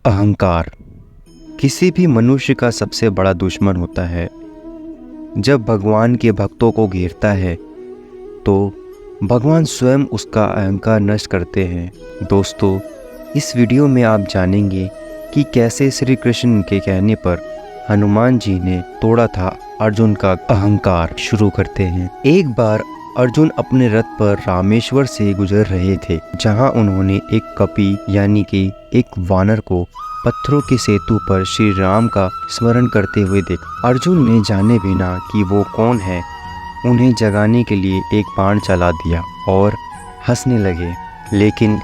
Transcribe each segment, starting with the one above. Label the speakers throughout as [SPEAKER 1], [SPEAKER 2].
[SPEAKER 1] अहंकार किसी भी मनुष्य का सबसे बड़ा दुश्मन होता है। जब भगवान के भक्तों को घेरता है तो भगवान स्वयं उसका अहंकार नष्ट करते हैं। दोस्तों, इस वीडियो में आप जानेंगे कि कैसे श्री कृष्ण के कहने पर हनुमान जी ने तोड़ा था अर्जुन का अहंकार। शुरू करते हैं। एक बार अर्जुन अपने रथ पर रामेश्वर से गुजर रहे थे, जहां उन्होंने एक कपि यानी कि एक वानर को पत्थरों के सेतु पर श्री राम का स्मरण करते हुए देखा। अर्जुन ने जाने बिना कि वो कौन है उन्हें जगाने के लिए एक बाण चला दिया और हंसने लगे। लेकिन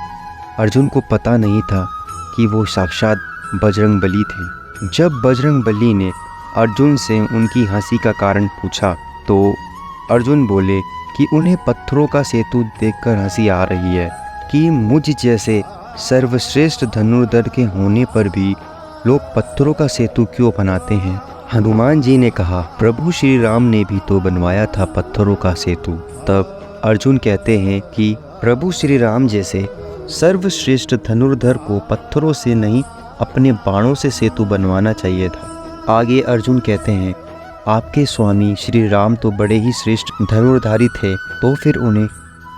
[SPEAKER 1] अर्जुन को पता नहीं था कि वो साक्षात बजरंगबली थे। जब बजरंगबली ने अर्जुन से उनकी हंसी का कारण पूछा तो अर्जुन बोले कि उन्हें पत्थरों का सेतु देखकर हंसी आ रही है कि मुझ जैसे सर्वश्रेष्ठ धनुर्धर के होने पर भी लोग पत्थरों का सेतु क्यों बनाते हैं। हनुमान जी ने कहा, प्रभु श्री राम ने भी तो बनवाया था पत्थरों का सेतु। तब अर्जुन कहते हैं कि प्रभु श्री राम जैसे सर्वश्रेष्ठ धनुर्धर को पत्थरों से नहीं अपने बाणों से सेतु बनवाना चाहिए था। आगे अर्जुन कहते हैं, आपके स्वामी श्री राम तो बड़े ही श्रेष्ठ धनुर्धारी थे, तो फिर उन्हें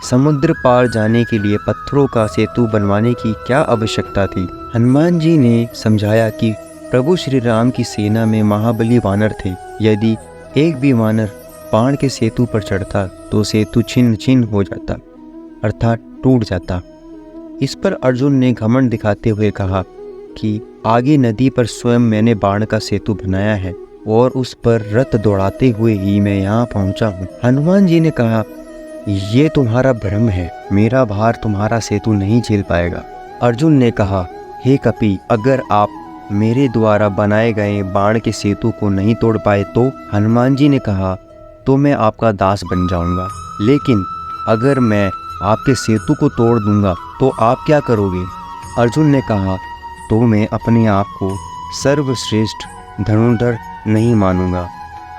[SPEAKER 1] समुद्र पार जाने के लिए पत्थरों का सेतु बनवाने की क्या आवश्यकता थी। हनुमान जी ने समझाया कि प्रभु श्री राम की सेना में महाबली वानर थे। यदि एक भी वानर बाण के सेतु पर चढ़ता तो सेतु छिन्न छिन्न हो जाता, अर्थात टूट जाता। इस पर अर्जुन ने घमंड दिखाते हुए कहा कि आगे नदी पर स्वयं मैंने बाण का सेतु बनाया है और उस पर रथ दौड़ाते हुए ही मैं यहाँ पहुँचा हूँ। हनुमान जी ने कहा, ये तुम्हारा भ्रम है, मेरा भार तुम्हारा सेतु नहीं झेल पाएगा। अर्जुन ने कहा, हे कपि, अगर आप मेरे द्वारा बनाए गए बाण के सेतु को नहीं तोड़ पाए तो? हनुमान जी ने कहा, तो मैं आपका दास बन जाऊंगा। लेकिन अगर मैं आपके सेतु को तोड़ दूंगा तो आप क्या करोगे? अर्जुन ने कहा, तो मैं अपने आप को सर्वश्रेष्ठ धनुर्धर नहीं मानूंगा।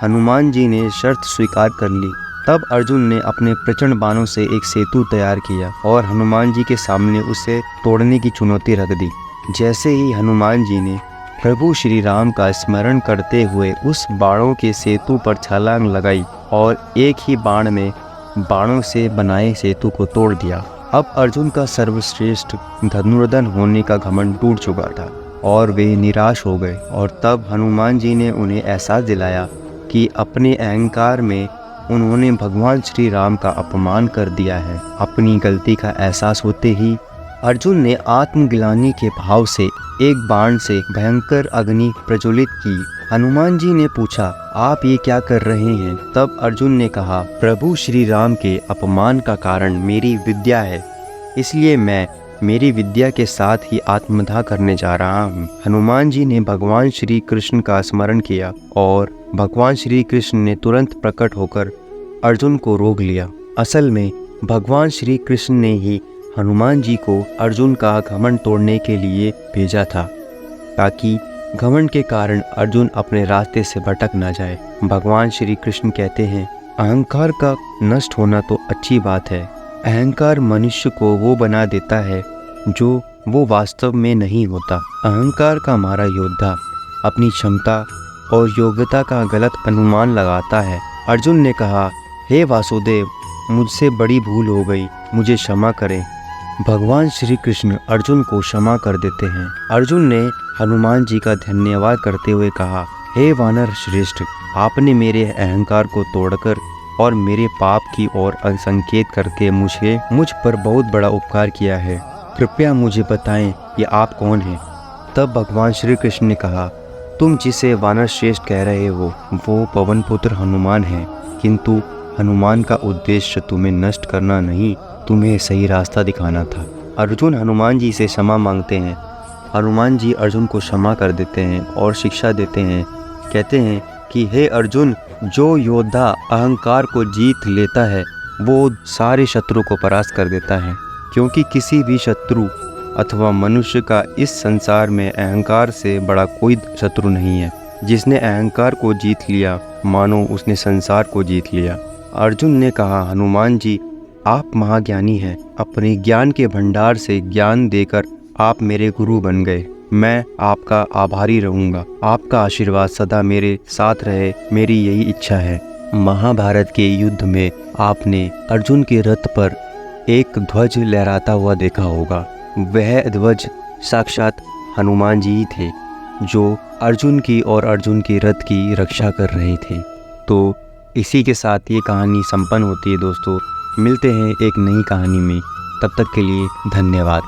[SPEAKER 1] हनुमान जी ने शर्त स्वीकार कर ली। तब अर्जुन ने अपने प्रचंड बाणों से एक सेतु तैयार किया और हनुमान जी के सामने उसे तोड़ने की चुनौती रख दी। जैसे ही हनुमान जी ने प्रभु श्री राम का स्मरण करते हुए उस बाणों के सेतु पर छलांग लगाई और एक ही बाण में बाणों से बनाए सेतु को तोड़ दिया। अब अर्जुन का सर्वश्रेष्ठ धनुर्धर होने का घमंड टूट चुका था और वे निराश हो गए। और तब हनुमान जी ने उन्हें एहसास दिलाया कि अपने अहंकार में उन्होंने भगवान श्री राम का अपमान कर दिया है। अपनी गलती का एहसास होते ही अर्जुन ने आत्मग्लानि के भाव से एक बाण से भयंकर अग्नि प्रज्वलित की। हनुमान जी ने पूछा, आप ये क्या कर रहे हैं? तब अर्जुन ने कहा, प्रभु श्री राम के अपमान का कारण मेरी विद्या है, इसलिए मैं मेरी विद्या के साथ ही आत्मदाह करने जा रहा हूँ। हनुमान जी ने भगवान श्री कृष्ण का स्मरण किया और भगवान श्री कृष्ण ने तुरंत प्रकट होकर अर्जुन को रोक लिया। असल में भगवान श्री कृष्ण ने ही हनुमान जी को अर्जुन का घमंड तोड़ने के लिए भेजा था, ताकि घमंड के कारण अर्जुन अपने रास्ते से भटक ना जाए। भगवान श्री कृष्ण कहते हैं, अहंकार का नष्ट होना तो अच्छी बात है। अहंकार मनुष्य को वो बना देता है जो वो वास्तव में नहीं होता। अहंकार का मारा योद्धा अपनी क्षमता और योग्यता का गलत अनुमान लगाता है। अर्जुन ने कहा, हे वासुदेव, मुझसे बड़ी भूल हो गई, मुझे क्षमा करें। भगवान श्री कृष्ण अर्जुन को क्षमा कर देते हैं। अर्जुन ने हनुमान जी का धन्यवाद करते हुए कहा, हे वानर श्रेष्ठ, आपने मेरे अहंकार को तोड़कर और मेरे पाप की ओर संकेत करके मुझ पर बहुत बड़ा उपकार किया है। कृपया मुझे बताएं कि आप कौन हैं? तब भगवान श्री कृष्ण ने कहा, तुम जिसे वानर श्रेष्ठ कह रहे हो वो पवन पुत्र हनुमान है, किंतु हनुमान का उद्देश्य तुम्हें नष्ट करना नहीं, तुम्हें सही रास्ता दिखाना था। अर्जुन हनुमान जी से क्षमा मांगते हैं। हनुमान जी अर्जुन को क्षमा कर देते हैं और शिक्षा देते हैं। कहते हैं कि हे अर्जुन, जो योद्धा अहंकार को जीत लेता है वो सारे शत्रु को परास्त कर देता है, क्योंकि किसी भी शत्रु अथवा मनुष्य का इस संसार में अहंकार से बड़ा कोई शत्रु नहीं है। जिसने अहंकार को जीत लिया मानो उसने संसार को जीत लिया। अर्जुन ने कहा, हनुमान जी, आप महाज्ञानी हैं, अपने ज्ञान के भंडार से ज्ञान देकर आप मेरे गुरु बन गए। मैं आपका आभारी रहूँगा। आपका आशीर्वाद सदा मेरे साथ रहे, मेरी यही इच्छा है। महाभारत के युद्ध में आपने अर्जुन के रथ पर एक ध्वज लहराता हुआ देखा होगा। वह ध्वज साक्षात हनुमान जी ही थे, जो अर्जुन की और अर्जुन के रथ की रक्षा कर रहे थे। तो इसी के साथ ये कहानी संपन्न होती है दोस्तों। मिलते हैं एक नई कहानी में, तब तक के लिए धन्यवाद।